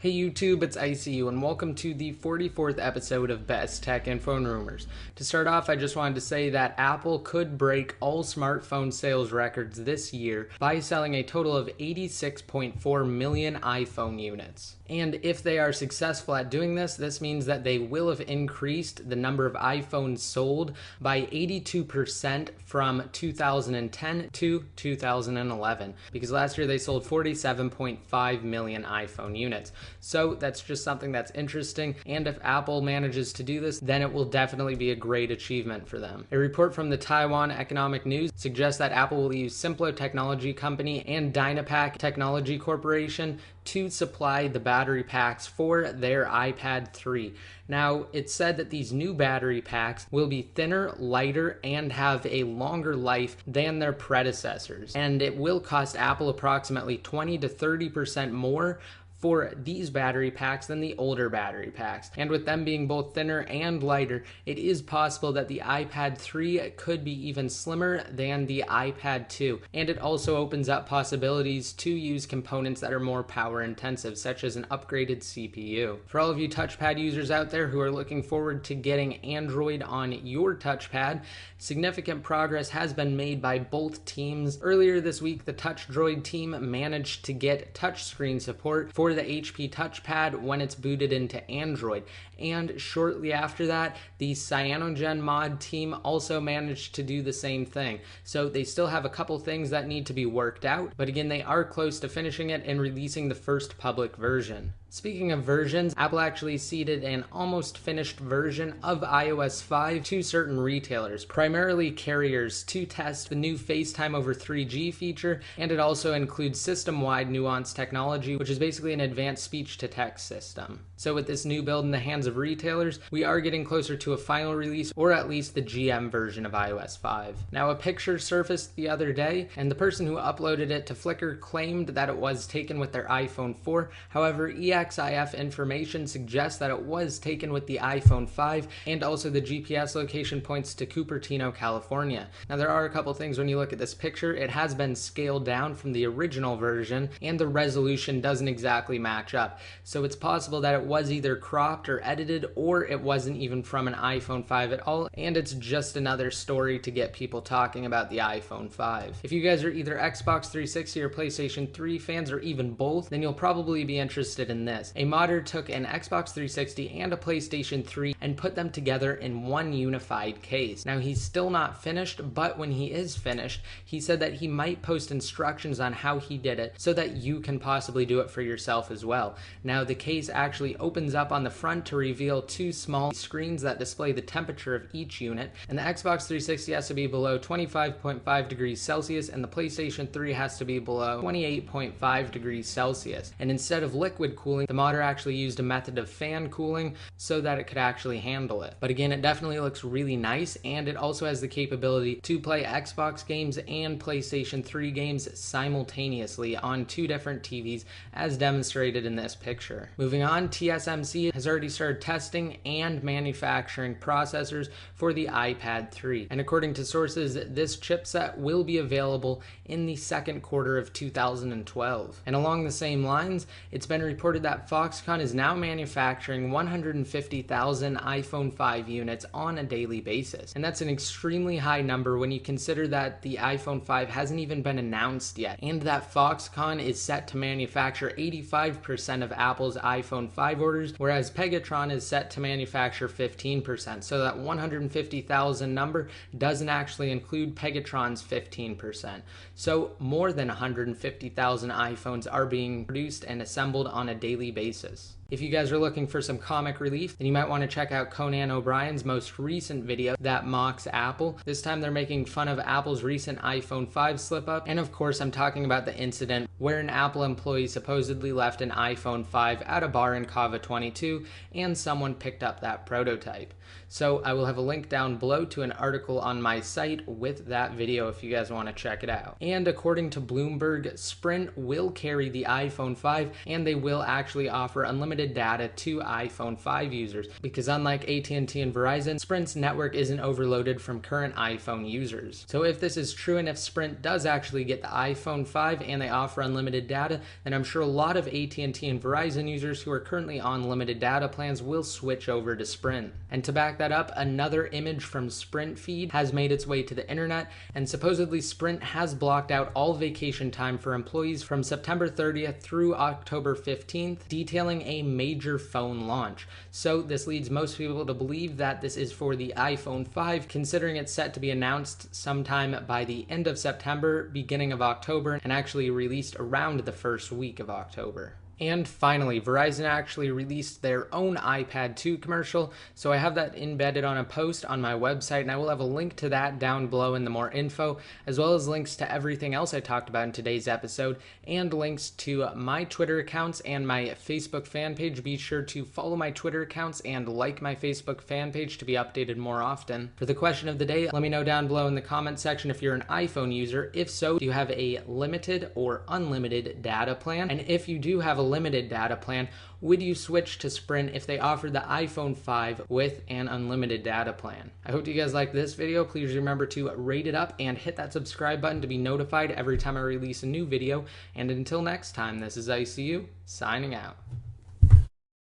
Hey YouTube, it's ICU and welcome to the 44th episode of BestTechInfo And Rumors. To start off, I just wanted to say that Apple could break all smartphone sales records this year by selling a total of 86.4 million iPhone units. And if they are successful at doing this, this means that they will have increased the number of iPhones sold by 82% from 2010 to 2011, because last year they sold 47.5 million iPhone units. So that's just something that's interesting, and if Apple manages to do this, then it will definitely be a great achievement for them. A report from the Taiwan Economic News suggests that Apple will use Simplo Technology Company and Dynapack Technology Corporation to supply the battery packs for their iPad 3. Now, it's said that these new battery packs will be thinner, lighter, and have a longer life than their predecessors. And it will cost Apple approximately 20 to 30% more for these battery packs than the older battery packs. And with them being both thinner and lighter, it is possible that the iPad 3 could be even slimmer than the iPad 2. And it also opens up possibilities to use components that are more power intensive, such as an upgraded CPU. For all of you touchpad users out there who are looking forward to getting Android on your touchpad, significant progress has been made by both teams. Earlier this week, the touchdroid team managed to get touchscreen support for the HP touchpad when it's booted into Android. And shortly after that, the cyanogen mod team also managed to do the same thing. So they still have a couple things that need to be worked out, but again, they are close to finishing it and releasing the first public version. Speaking of versions, Apple actually seeded an almost finished version of iOS 5 to certain retailers, primarily carriers, to test the new FaceTime over 3G feature, and it also includes system-wide nuance technology, which is basically an advanced speech-to-text system. So with this new build in the hands of retailers, we are getting closer to a final release, or at least the GM version of iOS 5. Now, a picture surfaced the other day, and the person who uploaded it to Flickr claimed that it was taken with their iPhone 4. However, EXIF information suggests that it was taken with the iPhone 5, and also the GPS location points to Cupertino, California. Now, there are a couple things when you look at this picture. It has been scaled down from the original version, and the resolution doesn't exactly match up. So it's possible that it was either cropped or edited, or it wasn't even from an iPhone 5 at all, and it's just another story to get people talking about the iPhone 5. If you guys are either Xbox 360 or PlayStation 3 fans, or even both, then you'll probably be interested in this. A modder took an Xbox 360 and a PlayStation 3 and put them together in one unified case. Now, he's still not finished, but when he is finished, he said that he might post instructions on how he did it so that you can possibly do it for yourself as well. Now, the case actually opens up on the front to reveal two small screens that display the temperature of each unit, and the Xbox 360 has to be below 25.5 degrees Celsius and the PlayStation 3 has to be below 28.5 degrees Celsius. And instead of liquid cooling, the modder actually used a method of fan cooling so that it could actually handle it. But again, it definitely looks really nice, and it also has the capability to play Xbox games and PlayStation 3 games simultaneously on two different TVs, as demonstrated in this picture. Moving on, TSMC has already started testing and manufacturing processors for the iPad 3. And according to sources, this chipset will be available in the second quarter of 2012. And along the same lines, it's been reported that Foxconn is now manufacturing 150,000 iPhone 5 units on a daily basis. And that's an extremely high number when you consider that the iPhone 5 hasn't even been announced yet, and that Foxconn is set to manufacture 85% of Apple's iPhone 5 orders, whereas Pegatron is set to manufacture 15%. So that 150,000 number doesn't actually include Pegatron's 15%. So more than 150,000 iPhones are being produced and assembled on a daily basis. If you guys are looking for some comic relief, then you might want to check out Conan O'Brien's most recent video that mocks Apple. This time they're making fun of Apple's recent iPhone 5 slip-up, and of course I'm talking about the incident where an Apple employee supposedly left an iPhone 5 at a bar in Kava 22, and someone picked up that prototype. So I will have a link down below to an article on my site with that video if you guys want to check it out. And according to Bloomberg, Sprint will carry the iPhone 5, and they will actually offer unlimited unlimited data to iPhone 5 users, because unlike AT&T and Verizon, Sprint's network isn't overloaded from current iPhone users. So if this is true, and if Sprint does actually get the iPhone 5 and they offer unlimited data, then I'm sure a lot of AT&T and Verizon users who are currently on limited data plans will switch over to Sprint. And to back that up, another image from Sprint feed has made its way to the internet, and supposedly Sprint has blocked out all vacation time for employees from September 30th through October 15th, detailing a major phone launch. So this leads most people to believe that this is for the iPhone 5, considering it's set to be announced sometime by the end of September, beginning of October, and actually released around the first week of October. And finally, Verizon actually released their own iPad 2 commercial, so I have that embedded on a post on my website, and I will have a link to that down below in the more info, as well as links to everything else I talked about in today's episode, and links to my Twitter accounts and my Facebook fan page. Be sure to follow my Twitter accounts and like my Facebook fan page to be updated more often. For the question of the day, let me know down below in the comment section if you're an iPhone user. If so, do you have a limited or unlimited data plan? And if you do have a limited data plan, would you switch to Sprint if they offered the iPhone 5 with an unlimited data plan? I hope you guys liked this video. Please remember to rate it up and hit that subscribe button to be notified every time I release a new video. And until next time, this is ICU signing out.